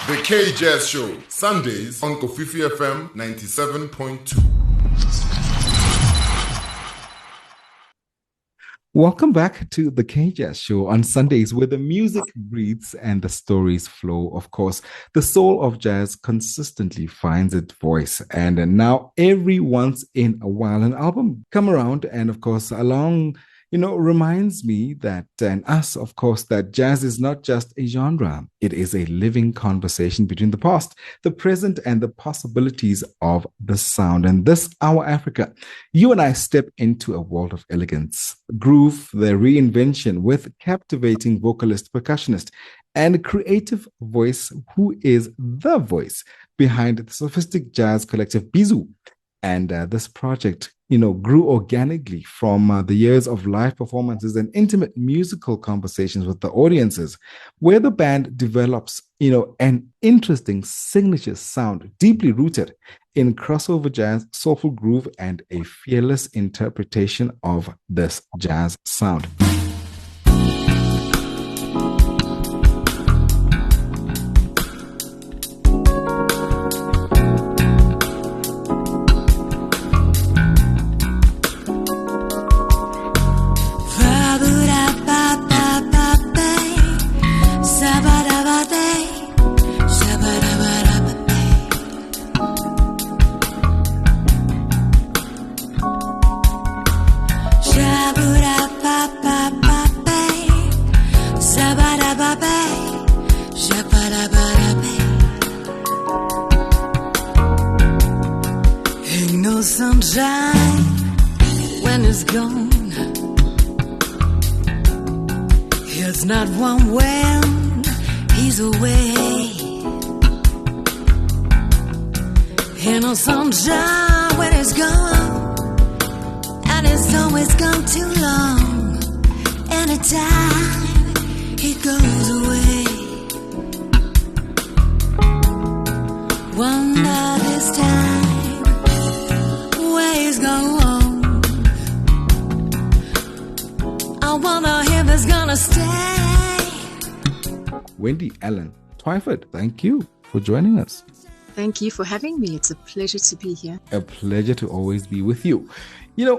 The K-Jazz Show, Sundays on Kofifi FM 97.2. Welcome back to the K-Jazz Show on Sundays, where the music breathes and the stories flow. Of course, the soul of jazz consistently finds its voice. And now every once in a while, an album come around, and of course, along reminds me that, and us, of course, that jazz is not just a genre. It is a living conversation between the past, the present, and the possibilities of the sound. And this Our Africa, you and I step into a world of elegance, groove, the reinvention with captivating vocalist, percussionist, and creative voice who is the voice behind the sophistic jazz collective Bisoux. And this project, grew organically from the years of live performances and intimate musical conversations with the audiences, where the band develops, an interesting signature sound deeply rooted in crossover jazz, soulful groove, and a fearless interpretation of this jazz sound. Ain't no sunshine when it's gone. It's not warm when he's away. Ain't no sunshine when it's gone, and it's always gone too long. Anytime he goes away, wonder this time where he's gone. I wonder if he's gonna stay. Wendy, Ellen, Twyford, thank you for joining us. Thank you for having me. It's a pleasure to be here. A pleasure to always be with you.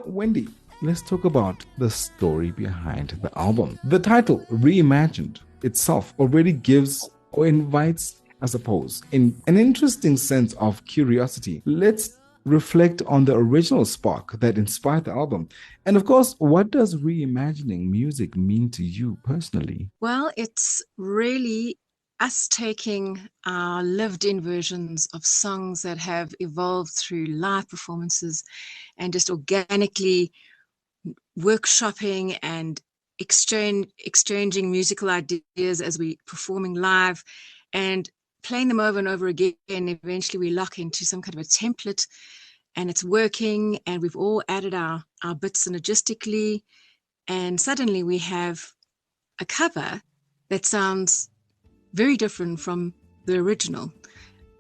Wendy, let's talk about the story behind the album. The title, Reimagined, itself already gives or invites, I suppose, in an interesting sense of curiosity. Let's reflect on the original spark that inspired the album. And of course, what does reimagining music mean to you personally? Well, it's really us taking our lived-in versions of songs that have evolved through live performances and just organically workshopping and exchanging musical ideas as we performing live and playing them over and over again. Eventually we lock into some kind of a template and it's working, and we've all added our bits synergistically, and suddenly we have a cover that sounds very different from the original.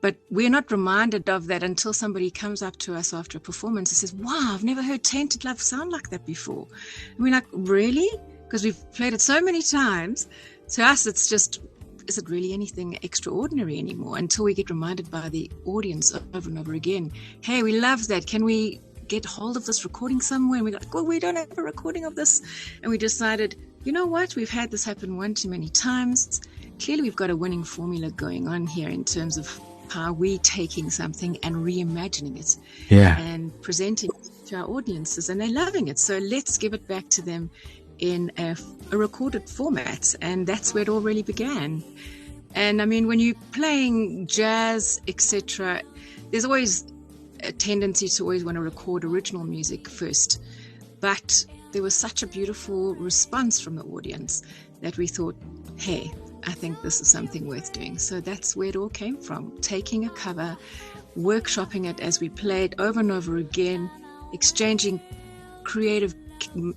But we're not reminded of that until somebody comes up to us after a performance and says, wow, I've never heard Tainted Love sound like that before. And we're like, really? Because we've played it so many times. To us, it's just, is it really anything extraordinary anymore? Until we get reminded by the audience over and over again, hey, we love that. Can we get hold of this recording somewhere? And we're like, well, we don't have a recording of this. And we decided, you know what? We've had this happen one too many times. Clearly, we've got a winning formula going on here in terms of how we taking something and reimagining it and presenting it to our audiences, and they're loving it. So let's give it back to them in a recorded format, and that's where it all really began. And I mean, when you're playing jazz, etc., there's always a tendency to always want to record original music first, but there was such a beautiful response from the audience that we thought, hey, I think this is something worth doing. So that's where it all came from, taking a cover, workshopping it as we played over and over again, exchanging creative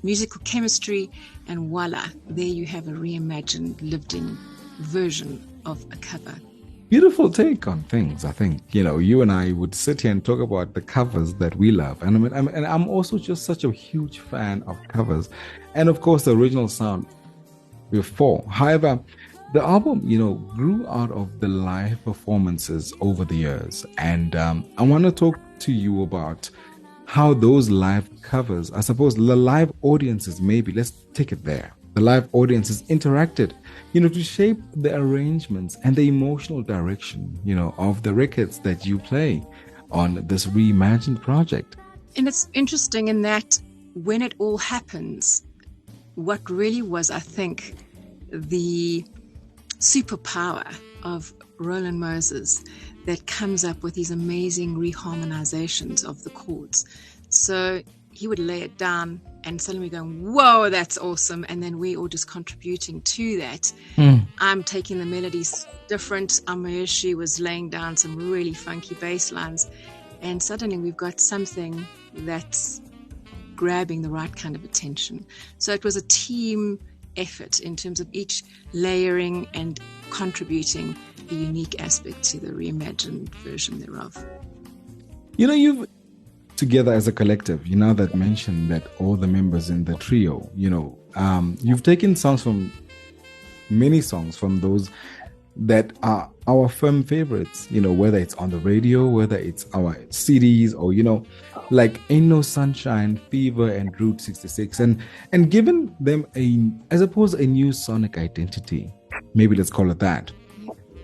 musical chemistry, and voila, there you have a reimagined, lived-in version of a cover. Beautiful take on things. I think, you and I would sit here and talk about the covers that we love. And I'm also just such a huge fan of covers. And of course, the original sound before. However, The album, grew out of the live performances over the years. And I want to talk to you about how those live covers, I suppose the live audiences, maybe, let's take it there. The live audiences interacted, to shape the arrangements and the emotional direction, of the records that you play on this reimagined project. And it's interesting in that when it all happens, what really was, I think, the superpower of Roland Moses that comes up with these amazing reharmonizations of the chords. So he would lay it down and suddenly we're going, whoa, that's awesome. And then we all just contributing to that. I'm taking the melodies different. Amayoshi was laying down some really funky bass lines. And suddenly we've got something that's grabbing the right kind of attention. So it was a team effort in terms of each layering and contributing a unique aspect to the reimagined version thereof. You've together as a collective, that mentioned that all the members in the trio, you've taken many songs from those that are our firm favorites, whether it's on the radio, whether it's our CDs, or, like Ain't No Sunshine, Fever, and Route 66, and given them I suppose, a new sonic identity. Maybe let's call it that.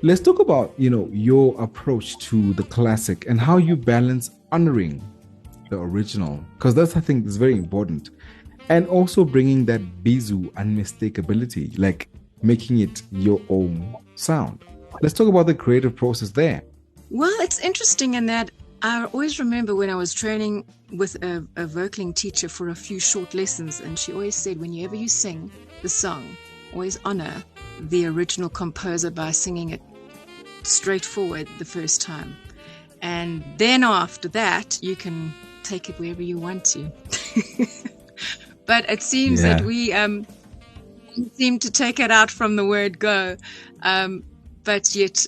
Let's talk about, your approach to the classic and how you balance honoring the original, because that's, I think, is very important, and also bringing that Bisoux unmistakability, like making it your own sound. Let's talk about the creative process there. Well, it's interesting in that I always remember when I was training with a vocaling teacher for a few short lessons, and she always said, whenever you sing the song, always honor the original composer by singing it straightforward the first time. And then after that, you can take it wherever you want to. But it seems that we seem to take it out from the word go. But yet,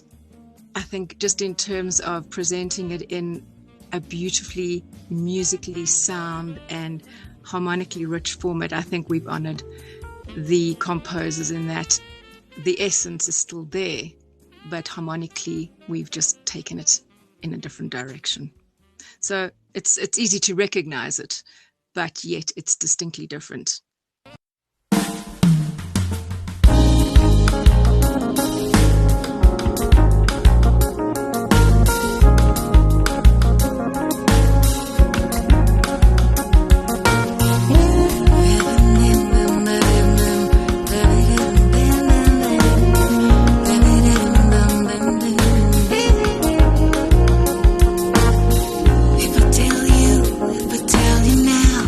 I think just in terms of presenting it in a beautifully musically sound and harmonically rich format, I think we've honored the composers in that the essence is still there, but harmonically we've just taken it in a different direction. So it's easy to recognize it, but yet it's distinctly different. If I tell you now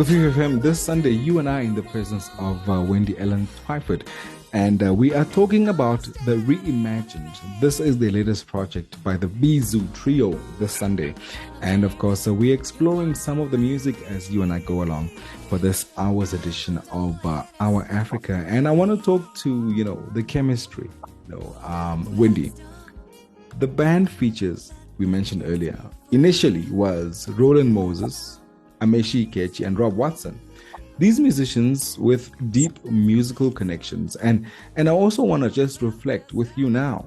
With FM this Sunday, you and I in the presence of Wendy Ellen Twyford, and we are talking about the Reimagined. This is the latest project by the Bisoux trio this Sunday, and of course we're exploring some of the music as you and I go along for this hour's edition of Our Africa. And I want to talk to the chemistry. Wendy, the band features we mentioned earlier initially was Roland Moses, Ameshi Kechi, and Rob Watson. These musicians with deep musical connections. And I also want to just reflect with you now,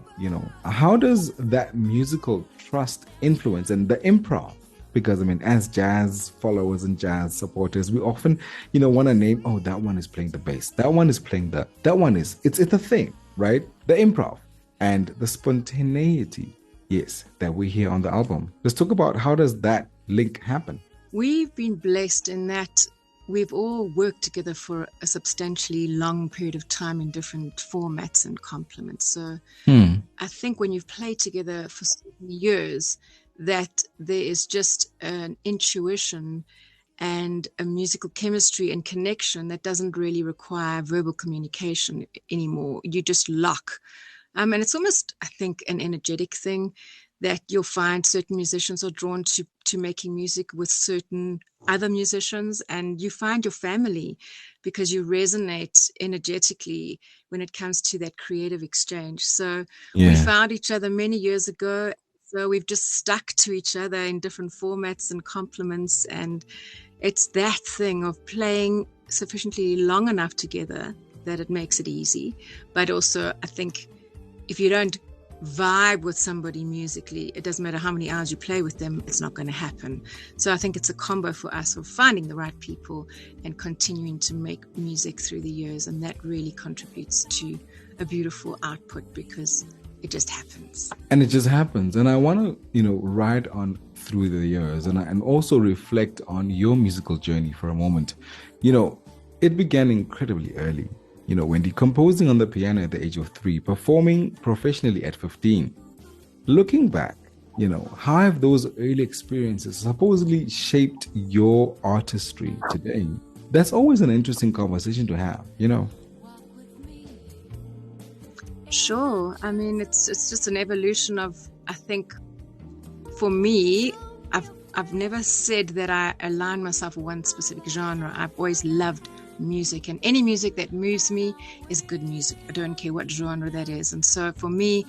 how does that musical trust influence and the improv? Because, as jazz followers and jazz supporters, we often, want to name, oh, that one is playing the bass. That one is playing that one is, it's a thing, right? The improv and the spontaneity, yes, that we hear on the album. Let's talk about how does that link happen? We've been blessed in that we've all worked together for a substantially long period of time in different formats and complements. So I think when you've played together for so many years, that there is just an intuition and a musical chemistry and connection that doesn't really require verbal communication anymore. You just lock. And it's almost, I think, an energetic thing that you'll find certain musicians are drawn to making music with certain other musicians, and you find your family because you resonate energetically when it comes to that creative exchange. So we found each other many years ago. So we've just stuck to each other in different formats and complements. And it's that thing of playing sufficiently long enough together that it makes it easy. But also, I think if you don't vibe with somebody musically, it doesn't matter how many hours you play with them, it's not going to happen. So I think it's a combo for us of finding the right people and continuing to make music through the years. And that really contributes to a beautiful output because it just happens. And it just happens. And I want to, ride on through the years and also reflect on your musical journey for a moment. It began incredibly early. Wendy, composing on the piano at the age of 3, performing professionally at 15. Looking back, how have those early experiences supposedly shaped your artistry today? That's always an interesting conversation to have, Sure. It's just an evolution of, I think, for me, I've never said that I align myself with one specific genre. I've always loved music, and any music that moves me is good music. I don't care what genre that is. And so for me,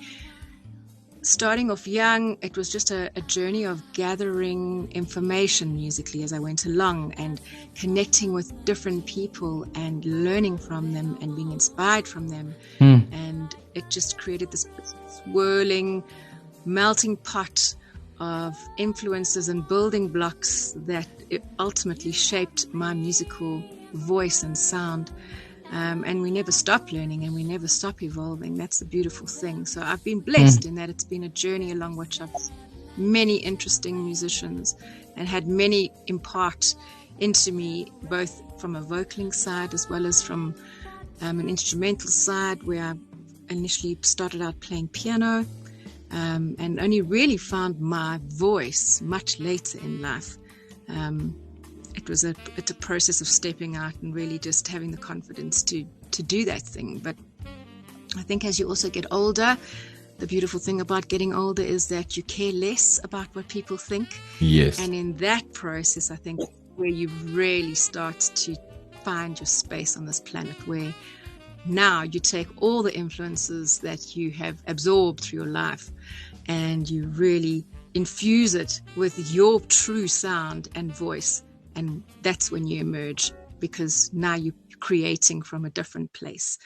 starting off young, it was just a journey of gathering information musically as I went along and connecting with different people and learning from them and being inspired from them. And it just created this swirling, melting pot of influences and building blocks that ultimately shaped my musical voice and sound. And we never stop learning and we never stop evolving. That's the beautiful thing. So I've been blessed in that it's been a journey along which I've many interesting musicians and had many impart into me, both from a vocaling side as well as from an instrumental side, where I initially started out playing piano and only really found my voice much later in life. It's a process of stepping out and really just having the confidence to do that thing. But I think as you also get older, the beautiful thing about getting older is that you care less about what people think. Yes. And in that process, I think where you really start to find your space on this planet, where now you take all the influences that you have absorbed through your life and you really infuse it with your true sound and voice. And that's when you emerge, because now you're creating from a different place.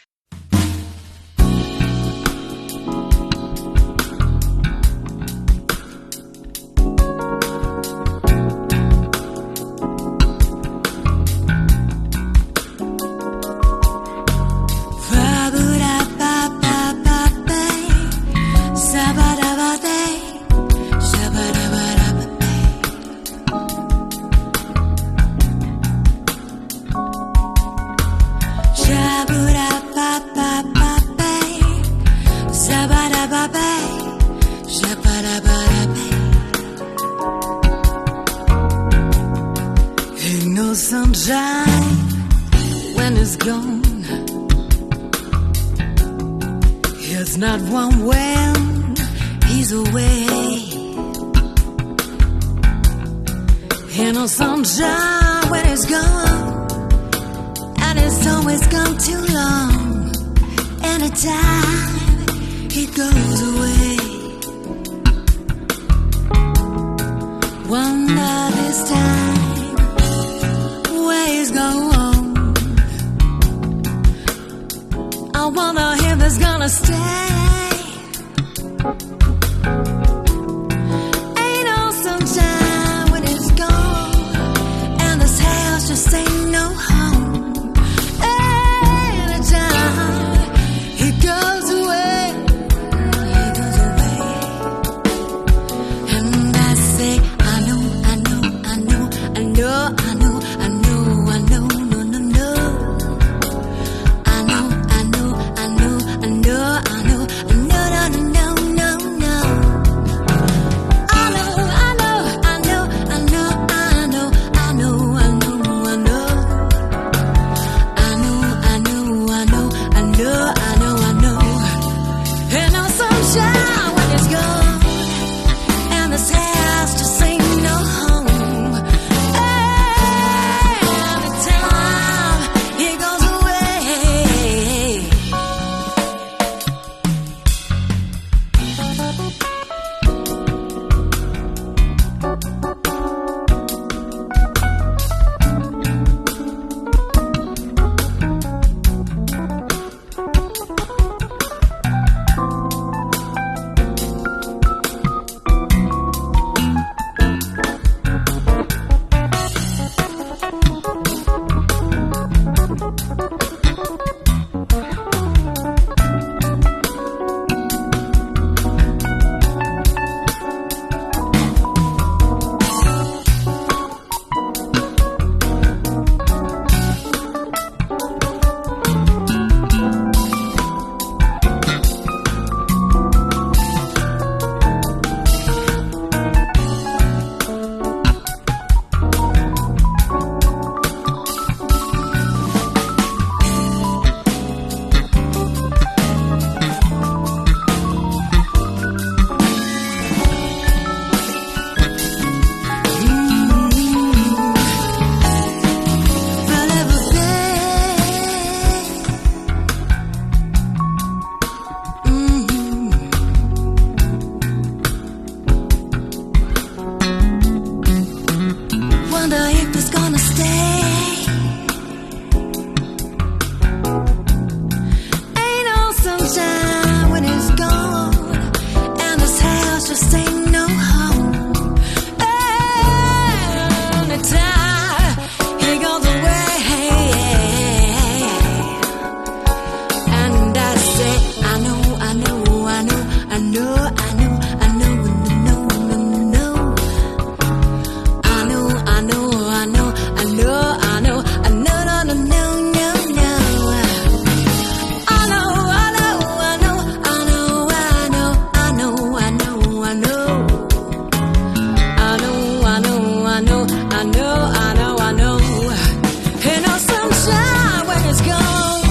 sunshine when it's gone. It's not one when he's away. Ain't no sunshine when it's gone, and it's always gone too long. Anytime he goes away, one of his time ways go on. I wonder if it's gonna stay. Ain't no sunshine when it's gone, and this house just ain't no home. Anytime he goes away, and I say, I know, I know, I know, I know, I know, I know, I know, no, no, no. I know, I know, I know, I know, I know, I know, no, no, no, no, no. I know, I know, I know, I know, I know, I know, I know, I know. I know, I know, I know, I know, I know, I know. Ain't no sunshine when it's gone, and this house just ain't no home. Anytime he goes away. Wonder if it's gonna stay. Ain't no sunshine when it's gone, and this house just ain't no home. Anytime he goes away, and I say, I know, I know, I know, I know, I know, I know, no, no, no. I know, I know, I know, I know, I know, I know, no, no, no, no, no. I know, I know, I know, I know, I know, I know, I know, I know. I know, I know, I know, I know, I know, I know. Ain't no sunshine when it's gone,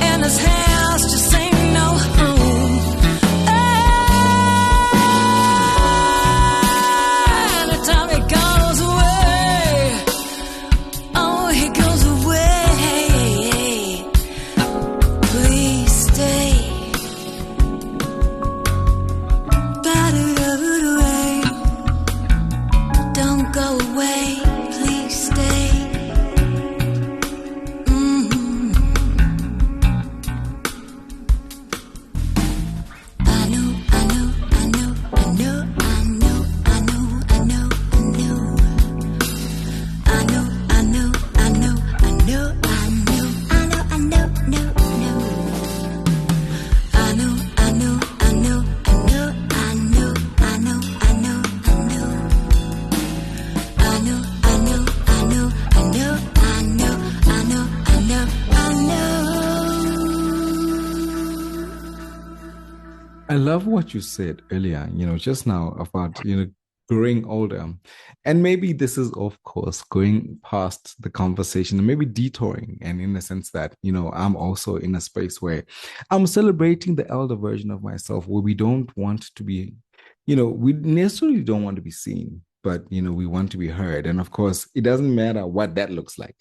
and this house just ain't no home. Anytime it goes away, oh, he goes away. Please stay. Ba-do-da-boo-do-ay. Don't go away, please stay. I know, I know, I know, I know, I know, I know, I know, I know. I know, I know, I know, I know, I know, I know, I know, no, no. I know, I know, I know, I know, I know, I know, I know, I know. I know, I know, I know, I know, I know, I know, I know, I know. I love what you said earlier, just now about, growing older. And maybe this is, of course, going past the conversation and maybe detouring. And in the sense that, I'm also in a space where I'm celebrating the elder version of myself, where we don't want to be, we necessarily don't want to be seen, but, we want to be heard. And of course, it doesn't matter what that looks like.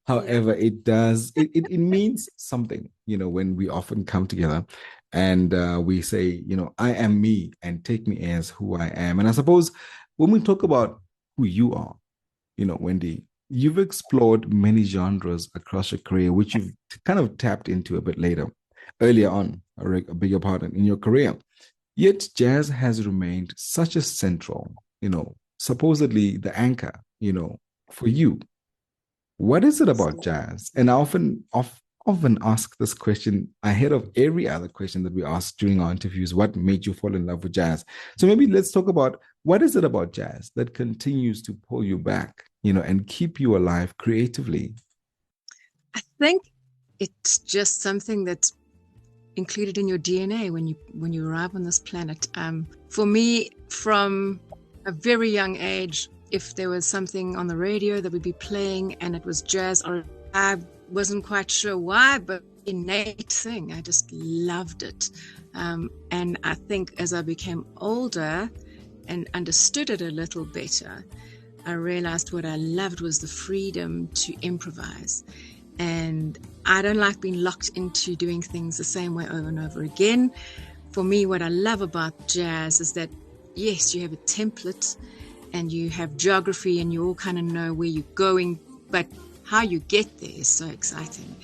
However, it means something, when we often come together and we say, I am me and take me as who I am. And I suppose when we talk about who you are, Wendy, you've explored many genres across your career, which you've kind of tapped into a bit earlier on, I beg your pardon, in your career. Yet jazz has remained such a central, supposedly the anchor, for you. What is it about jazz? And I often ask this question ahead of every other question that we ask during our interviews. What made you fall in love with jazz? So maybe let's talk about what is it about jazz that continues to pull you back, and keep you alive creatively? I think it's just something that's included in your DNA when you arrive on this planet. For me, from a very young age, if there was something on the radio that would be playing and it was jazz, or I wasn't quite sure why, but innate thing, I just loved it. And I think as I became older and understood it a little better, I realized what I loved was the freedom to improvise. And I don't like being locked into doing things the same way over and over again. For me, what I love about jazz is that, yes, you have a template and you have geography and you all kind of know where you're going, but how you get there is so exciting.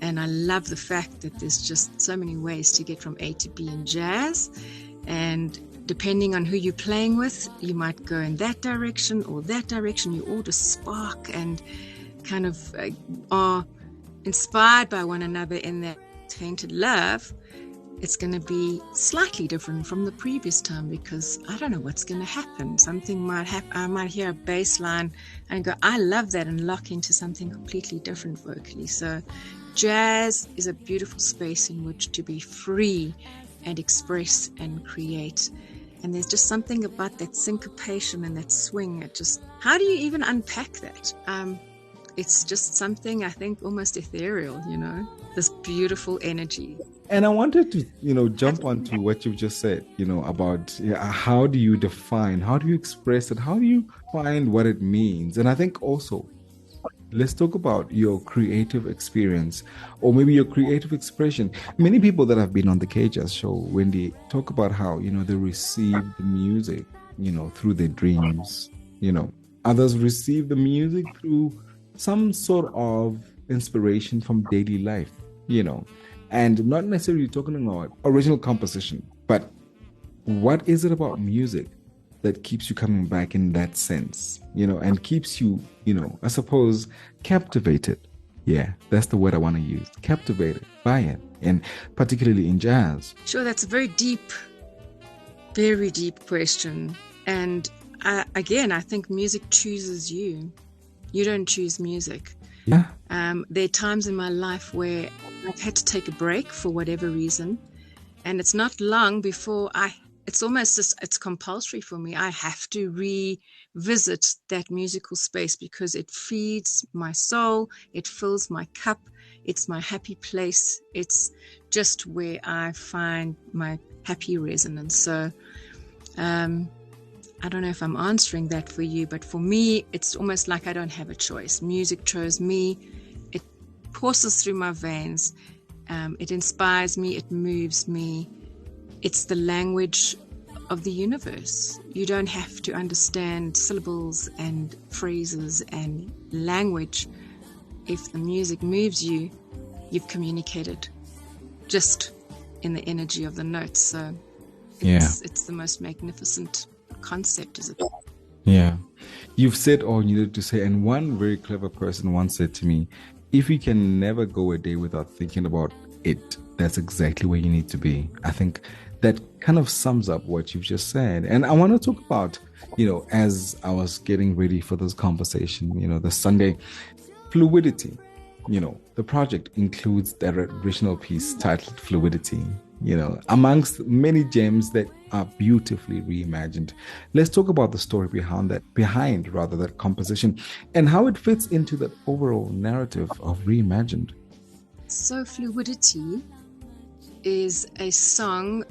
And I love the fact that there's just so many ways to get from A to B in jazz. And depending on who you're playing with, you might go in that direction or that direction. You all just spark and kind of are inspired by one another in that tainted love. It's going to be slightly different from the previous time because I don't know what's going to happen. Something might happen. I might hear a bass line and go, I love that, and lock into something completely different vocally. So jazz is a beautiful space in which to be free and express and create. And there's just something about that syncopation and that swing. How do you even unpack that? It's just something, I think, almost ethereal, this beautiful energy. And I wanted to, jump onto what you've just said, about how do you define, how do you express it, how do you find what it means? And I think also, let's talk about your creative experience or maybe your creative expression. Many people that have been on the KJazz show, Wendy, talk about how, they receive the music, through their dreams, Others receive the music through some sort of inspiration from daily life, and not necessarily talking about original composition, but what is it about music that keeps you coming back in that sense, and keeps you, I suppose, captivated. Yeah, that's the word I want to use. Captivated by it, and particularly in jazz. Sure, that's a very deep question. And again, I think music chooses you. You don't choose music. Yeah. There are times in my life where I've had to take a break for whatever reason. And it's not long before it's almost just, it's compulsory for me. I have to revisit that musical space because it feeds my soul. It fills my cup. It's my happy place. It's just where I find my happy resonance. So, I don't know if I'm answering that for you, but for me, it's almost like I don't have a choice. Music chose me. It courses through my veins. It inspires me. It moves me. It's the language of the universe. You don't have to understand syllables and phrases and language. If the music moves you, you've communicated just in the energy of the notes. So it's the most magnificent concept, is it? Yeah. You've said all you needed to say. And one very clever person once said to me, if you can never go a day without thinking about it, that's exactly where you need to be. I think that kind of sums up what you've just said. And I want to talk about, as I was getting ready for this conversation, the Sunday fluidity. The project includes that original piece titled Fluidity, amongst many gems that are beautifully reimagined. Let's talk about the story behind that composition and how it fits into the overall narrative of Reimagined. So Fluidity is a song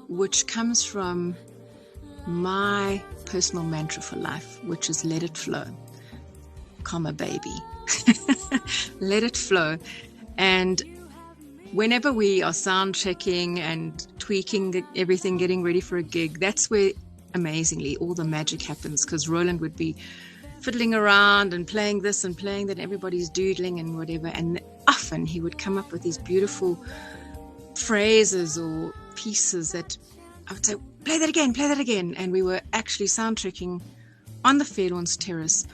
which comes from my personal mantra for life, which is let it flow, comma baby. Let it flow. And whenever we are sound checking and tweaking everything, getting ready for a gig, that's where amazingly all the magic happens, because Roland would be fiddling around and playing this and playing that, everybody's doodling and whatever, and often he would come up with these beautiful phrases or pieces that I would say, play that again. And we were actually sound checking on the Fairlawns Terrace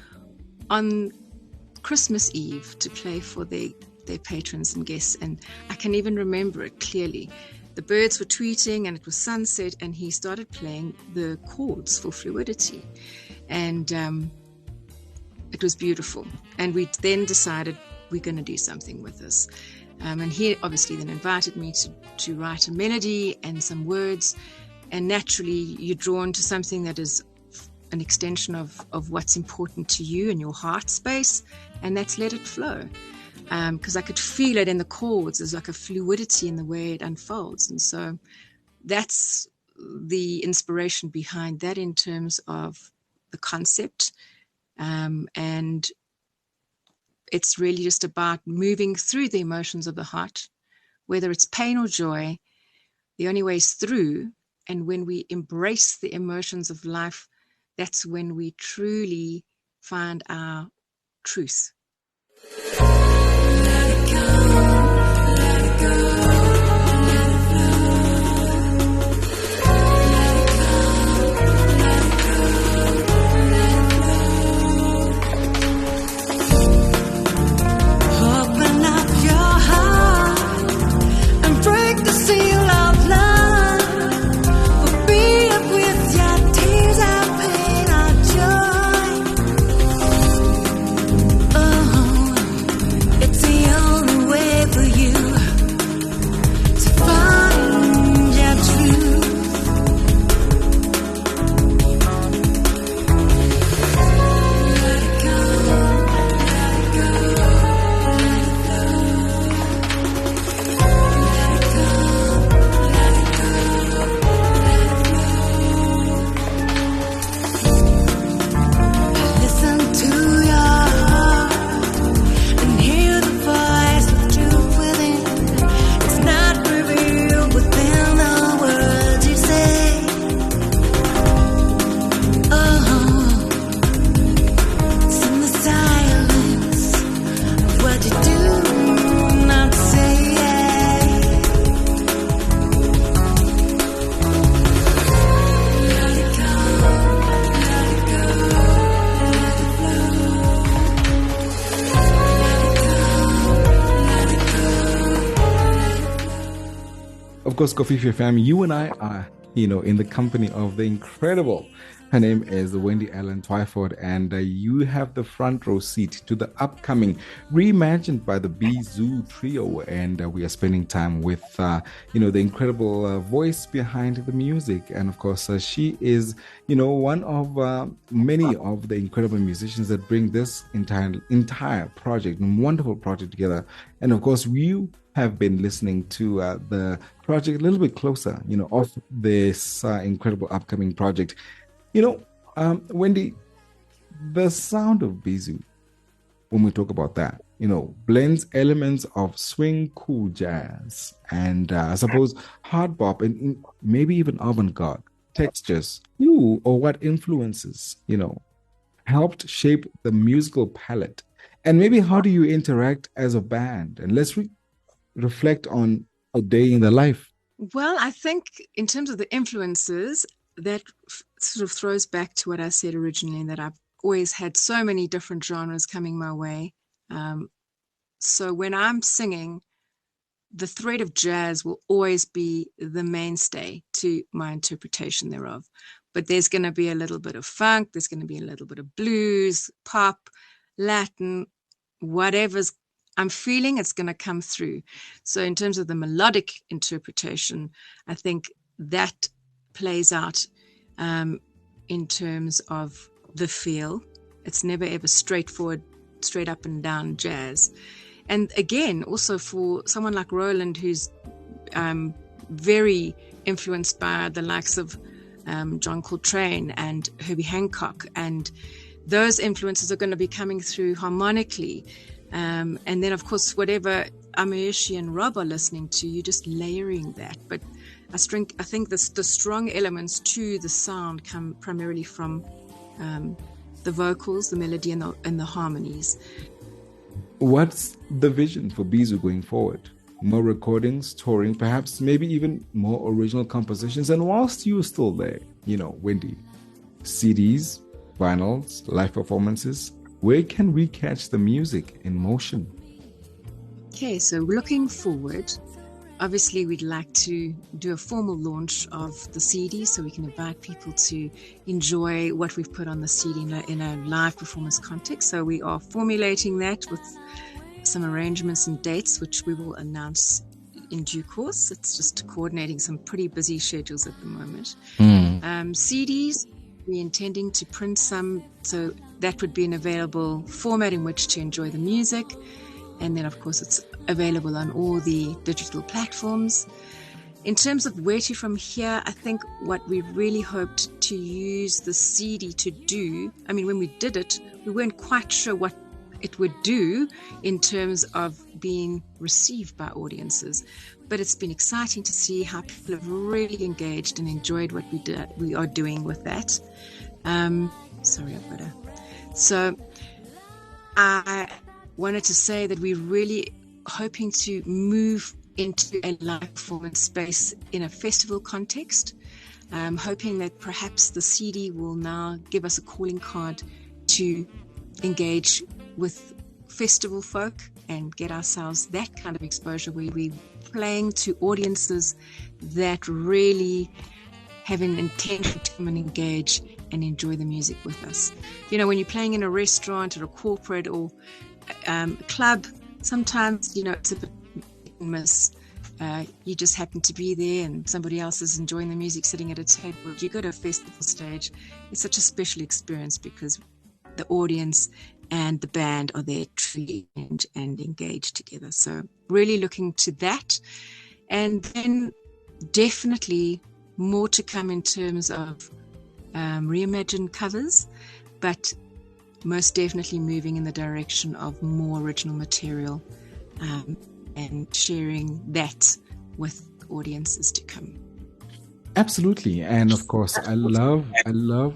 on Christmas Eve to play for their patrons and guests. And I can even remember it clearly. The birds were tweeting and it was sunset, and he started playing the chords for Fluidity. And it was beautiful. And we then decided we're going to do something with this. And he obviously then invited me to write a melody and some words. And naturally, you're drawn to something that is an extension of what's important to you and your heart space. And that's let it flow. Because I could feel it in the chords. There's like a fluidity in the way it unfolds. And so that's the inspiration behind that in terms of the concept. And it's really just about moving through the emotions of the heart, whether it's pain or joy. The only way is through. And when we embrace the emotions of life, that's when we truly find our truth. Let it go, let it go, let it flow. Let it go, let it go, let it flow. Open up your heart and break the seal of love. For be it with your tears, our pain, our joy. Oh, it's the only way for you to find your truth. Let it go, let it go, let it flow. Let it go, let it go, let it flow. Listen to your heart and hear the voice of truth within. It's not revealed within the words you say. Oh, it's in the silence of what you do not say. Let it go, let it go, let it flow. Let it go, let it go. Of course, Kofifi fam, you and I are, in the company of the incredible. Her name is Wendy Ellen Twyford, and you have the front row seat to the upcoming Reimagined by the Bisoux trio. And we are spending time with, the incredible voice behind the music. And of course, she is, one of many of the incredible musicians that bring this entire project, wonderful project together. And of course, you have been listening to the project a little bit closer, of this incredible upcoming project. Wendy, the sound of Bisoux, when we talk about that, blends elements of swing, cool jazz, and I suppose hard bop, and maybe even avant-garde textures. Or what influences, helped shape the musical palette? And maybe how do you interact as a band? And let's reflect on a day in the life. Well, I think in terms of the influences, that sort of throws back to what I said originally, that I've always had so many different genres coming my way. So when I'm singing, the thread of jazz will always be the mainstay to my interpretation thereof. But there's going to be a little bit of funk, there's going to be a little bit of blues, pop, Latin, whatever's I'm feeling, it's going to come through. So in terms of the melodic interpretation, I think that plays out in terms of the feel. It's never ever straightforward, straight up and down jazz. And again, also for someone like Roland, who's very influenced by the likes of John Coltrane and Herbie Hancock, and those influences are going to be coming through harmonically. And then, of course, whatever Ameshi and Rob are listening to, you're just layering that. But I think the strong elements to the sound come primarily from the vocals, the melody, and the harmonies. What's the vision for Bisoux going forward? More recordings, touring, perhaps maybe even more original compositions. And whilst you're still there, Wendy, CDs, vinyls, live performances, where can we catch the music in motion? Okay, so looking forward, obviously we'd like to do a formal launch of the CD so we can invite people to enjoy what we've put on the CD in a live performance context. So we are formulating that with some arrangements and dates, which we will announce in due course. It's just coordinating some pretty busy schedules at the moment. CDs, we're intending to print some, so that would be an available format in which to enjoy the music. And then, of course, it's available on all the digital platforms. In terms of where to from here, I think what we really hoped to use the CD to do, when we did it, we weren't quite sure what it would do in terms of being received by audiences. But it's been exciting to see how people have really engaged and enjoyed what we are doing with that. So I wanted to say that we're really hoping to move into a live performance space in a festival context. Hoping that perhaps the CD will now give us a calling card to engage with festival folk and get ourselves that kind of exposure where we're playing to audiences that really have an intention to come and engage and enjoy the music with us. When you're playing in a restaurant or a corporate or club, sometimes, it's a bit miss. You just happen to be there and somebody else is enjoying the music sitting at a table. You go to a festival stage, it's such a special experience because the audience and the band are there truly and engaged together. So really looking to that. And then definitely more to come in terms of reimagined covers, but most definitely moving in the direction of more original material and sharing that with audiences to come. Absolutely. And of course, I love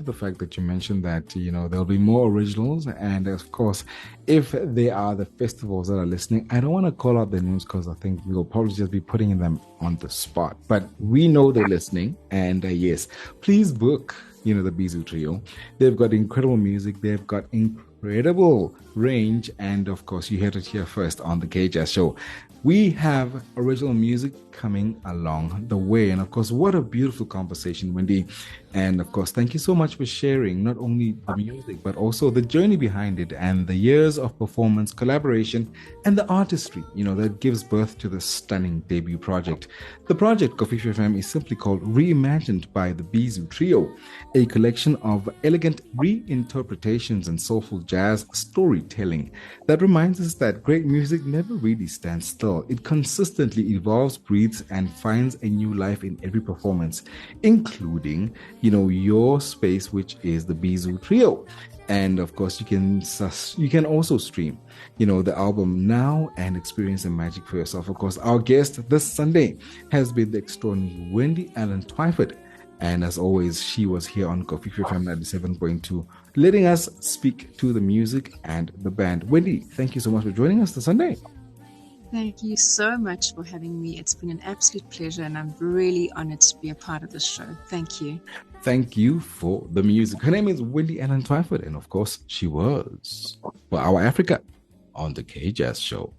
the fact that you mentioned that, there'll be more originals. And of course, if they are the festivals that are listening, I don't want to call out their names because I think we'll probably just be putting them on the spot. But we know they're listening. And yes, please book, the Bisoux Trio. They've got incredible music. They've got incredible range. And of course, you heard it here first on the K-Jazz Show. We have original music coming along the way. And of course, what a beautiful conversation, Wendy. And of course, thank you so much for sharing not only the music, but also the journey behind it and the years of performance, collaboration, and the artistry, that gives birth to this stunning debut project. The project, Kofifi FM, is simply called Reimagined by the Bisoux Trio, a collection of elegant reinterpretations and soulful jazz storytelling that reminds us that great music never really stands still. It consistently evolves, breathes, and finds a new life in every performance, including, your space, which is the Bisoux Trio. And of course, you can also stream, the album now and experience the magic for yourself. Of course, our guest this Sunday has been the extraordinary Wendy Allen Twyford. And as always, she was here on Kofifi FM 97.2, letting us speak to the music and the band. Wendy, thank you so much for joining us this Sunday. Thank you so much for having me. It's been an absolute pleasure, and I'm really honored to be a part of this show. Thank you. Thank you for the music. Her name is Wendy Allen Twyford, and of course, she was for Our Africa on the K-Jazz Show.